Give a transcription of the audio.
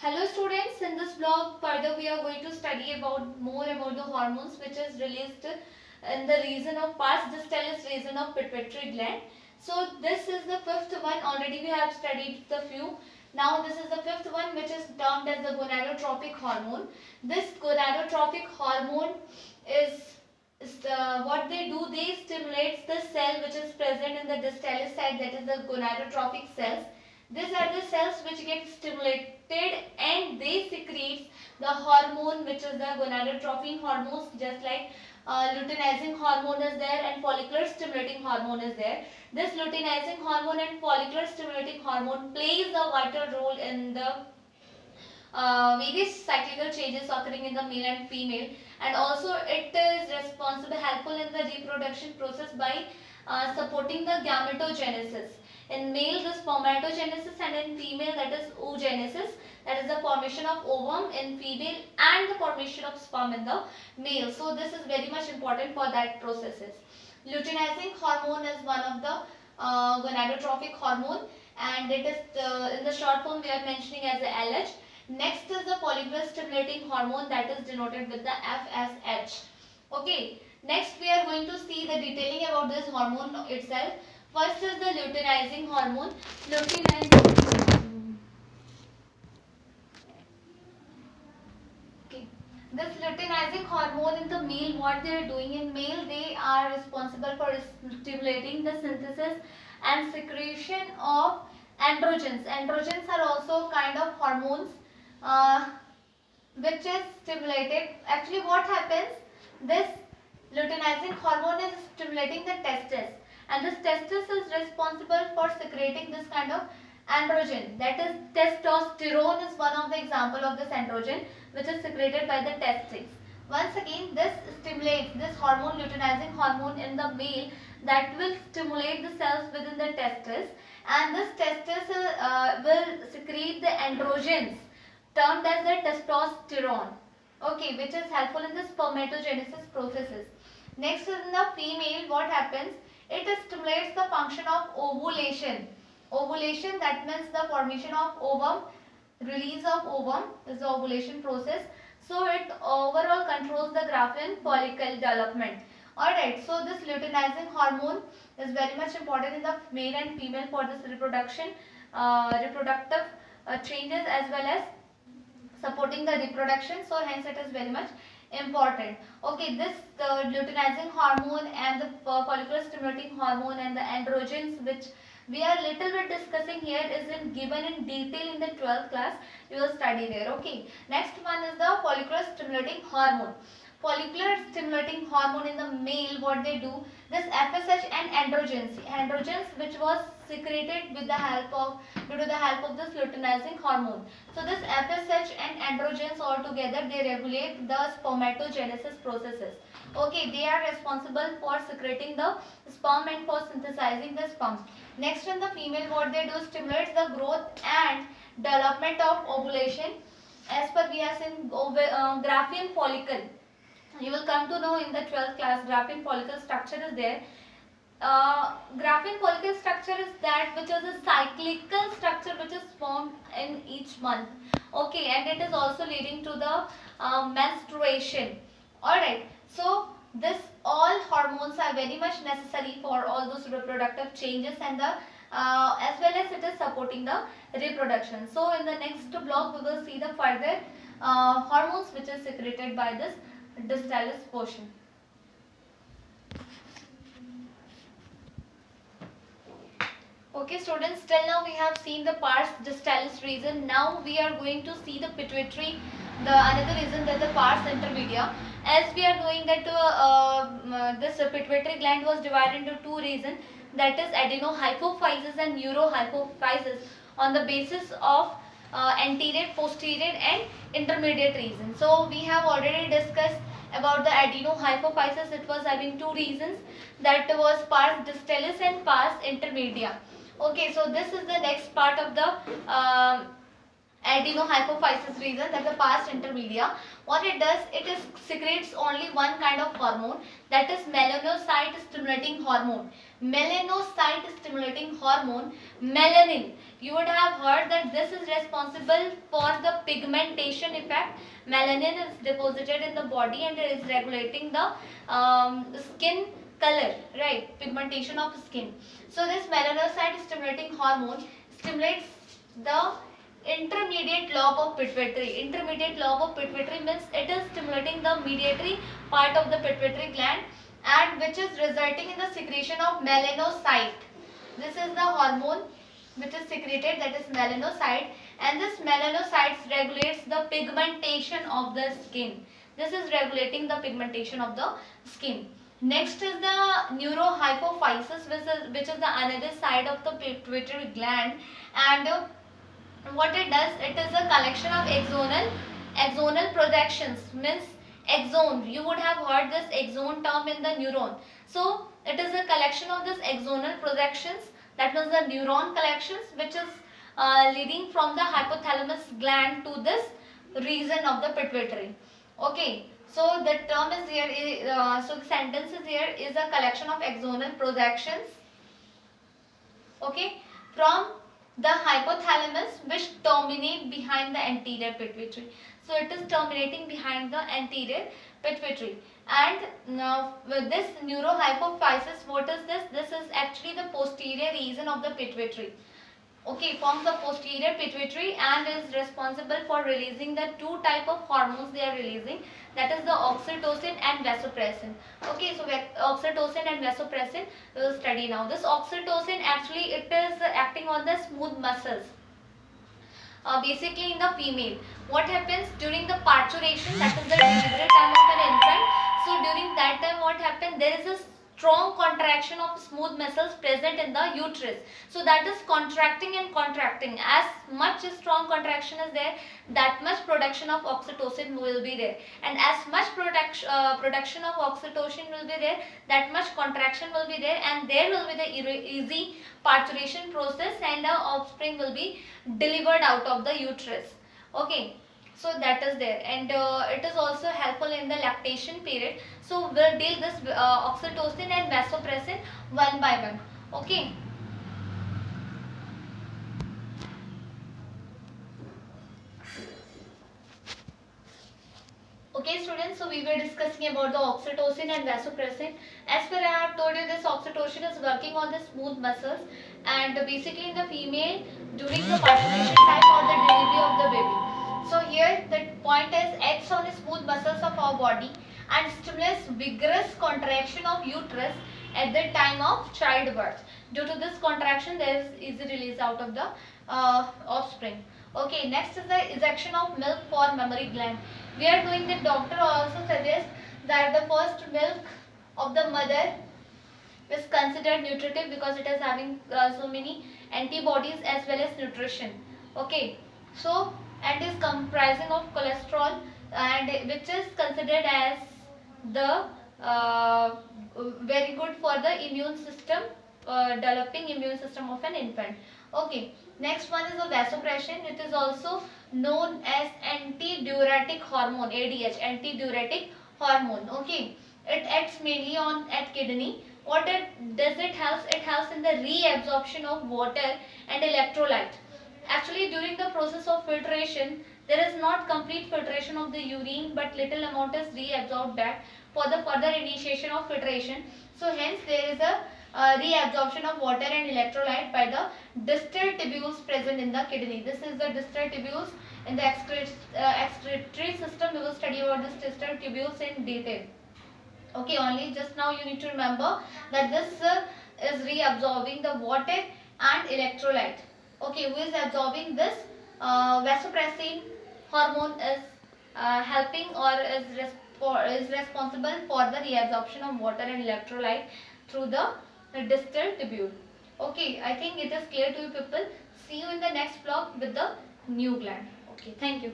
Hello students, in this blog further we are going to study more about the hormones which is released in the region of pars distalis region of pituitary gland. So this is the fifth one. Already we have studied the few. Now this is the fifth one, which is termed as the gonadotropic hormone. This gonadotropic hormone what they do, they stimulate the cell which is present in the distalis side, that is the gonadotropic cells. These are the cells which get stimulated and they secrete the hormone which is the gonadotropin hormones, just like luteinizing hormone is there and follicular stimulating hormone is there. This luteinizing hormone and follicular stimulating hormone plays a vital role in the various cyclical changes occurring in the male and female, and also it is helpful in the reproduction process by supporting the gametogenesis. In male, the spermatogenesis, and in female, that is oogenesis, that is the formation of ovum in female and the formation of sperm in the male. So this is very much important for that processes. Luteinizing hormone is one of the gonadotropic hormone, and it is in the short form we are mentioning as the LH. Next is the follicular stimulating hormone, that is denoted with the FSH. Okay. Next we are going to see the detailing about this hormone itself. First is the luteinizing hormone. This luteinizing hormone in the male, what they are doing in male, they are responsible for stimulating the synthesis and secretion of androgens. Androgens are also kind of hormones which is stimulated. Actually what happens, this luteinizing hormone is stimulating the testes, and this testis is responsible for secreting this kind of androgen, that is testosterone is one of the example of this androgen which is secreted by the testes. Once again, this stimulates, this hormone, luteinizing hormone in the male, that will stimulate the cells within the testes, and this testis will secrete the androgens termed as the testosterone, okay, which is helpful in the spermatogenesis processes. Next is in the female, what happens, it stimulates the function of ovulation. Ovulation, that means the formation of ovum, release of ovum is the ovulation process. So it overall controls the Graafian follicle development. Alright, so this luteinizing hormone is very much important in the male and female for this reproductive changes as well as supporting the reproduction. So hence it is very much important. Okay, this luteinizing hormone and the follicular stimulating hormone and the androgens which we are little bit discussing here is given in detail in the 12th class. You will study there. Okay. Next one is the follicular stimulating hormone. Follicular stimulating hormone in the male, what they do, this FSH and androgens which was secreted with the help of due to the help of this luteinizing hormone. So this FSH and androgens all together, they regulate the spermatogenesis processes. Okay, they are responsible for secreting the sperm and for synthesizing the sperm. Next in the female, what they do, stimulates the growth and development of ovulation. As per we have seen Graafian follicle. You will come to know in the 12th class, Graafian follicle structure is there. Graafian follicle structure is that which is a cyclical structure which is formed in each month. Okay, and it is also leading to the menstruation. Alright, so this all hormones are very much necessary for all those reproductive changes and the as well as it is supporting the reproduction. So in the next block we will see the further hormones which is secreted by this distalis portion. Okay students, till now we have seen the pars distalis region. Now we are going to see the pituitary, the another region, that the pars intermedia. As we are knowing that this pituitary gland was divided into two regions, that is adenohypophysis and neurohypophysis, on the basis of anterior, posterior and intermediate region. So we have already discussed about the adenohypophysis. It was having two regions, that was pars distalis and pars intermedia. Okay, so this is the next part of the adenohypophysis region, that's the pars intermedia. What it does, it is secretes only one kind of hormone, that is melanocyte stimulating hormone. Melanocyte stimulating hormone, melanin. You would have heard that this is responsible for the pigmentation effect. Melanin is deposited in the body and it is regulating the skin color, right? Pigmentation of skin. So this melanocyte stimulating hormone stimulates the intermediate lobe of pituitary. Intermediate lobe of pituitary means it is stimulating the mediatory part of the pituitary gland, and which is resulting in the secretion of melanocyte. This is the hormone which is secreted, that is melanocyte, and this melanocytes regulates the pigmentation of the skin. This is regulating the pigmentation of the skin. Next is the neurohypophysis, which is the another side of the pituitary gland, and what it does, it is a collection of axonal projections, means axon. You would have heard this axon term in the neuron. So it is a collection of this axonal projections, that means the neuron collections, which is leading from the hypothalamus gland to this region of the pituitary. Okay, so the term is here, so the sentence is here, is a collection of axonal projections, okay, from the hypothalamus, which terminate behind the anterior pituitary. So it is terminating behind the anterior pituitary. And now with this neurohypophysis, what is this? This is actually the posterior region of the pituitary. Okay, forms the posterior pituitary and is responsible for releasing the two type of hormones they are releasing, that is the oxytocin and vasopressin. Okay, so oxytocin and vasopressin we will study now. This oxytocin actually it is acting on the smooth muscles. Basically in the female, what happens during the parturition, that is the delivery time of an infant. So during that time what happens, there is a strong contraction of smooth muscles present in the uterus. So that is contracting and contracting. As much strong contraction is there, that much production of oxytocin will be there, and as much production of oxytocin will be there, that much contraction will be there, and there will be the easy parturition process, and the offspring will be delivered out of the uterus. Okay, so that is there, and it is also helpful in the lactation period. So we'll deal this oxytocin and vasopressin one by one. Okay. Okay students, so we were discussing about the oxytocin and vasopressin. As per I have told you, this oxytocin is working on the smooth muscles, and basically in the female during the parturition time or the delivery of the baby. So here the point is, acts on the smooth muscles of our body and stimulates vigorous contraction of uterus at the time of childbirth. Due to this contraction, there is easy release out of the offspring. Okay, next is the ejection of milk for mammary gland. We are doing, the doctor also suggests that the first milk of the mother is considered nutritive because it is having so many antibodies as well as nutrition. Okay, so and is comprising of cholesterol, and which is considered as the very good for the immune system, developing immune system of an infant. Okay, next one is the vasopressin. It is also known as antidiuretic hormone, ADH, antidiuretic hormone. Okay, it acts mainly on at kidney. What it does, it helps? It helps in the reabsorption of water and electrolyte. Actually, during the process of filtration, there is not complete filtration of the urine, but little amount is reabsorbed back for the further initiation of filtration. So hence there is a reabsorption of water and electrolyte by the distal tubules present in the kidney. This is the distal tubules in the excretory system. We will study about this distal tubules in detail. Okay, only just now you need to remember that this is reabsorbing the water and electrolyte. Okay, who is absorbing this? Vasopressin hormone is helping or is responsible for the reabsorption of water and electrolyte through the distal tubule. Okay, I think it is clear to you people. See you in the next vlog with the new gland. Okay, thank you.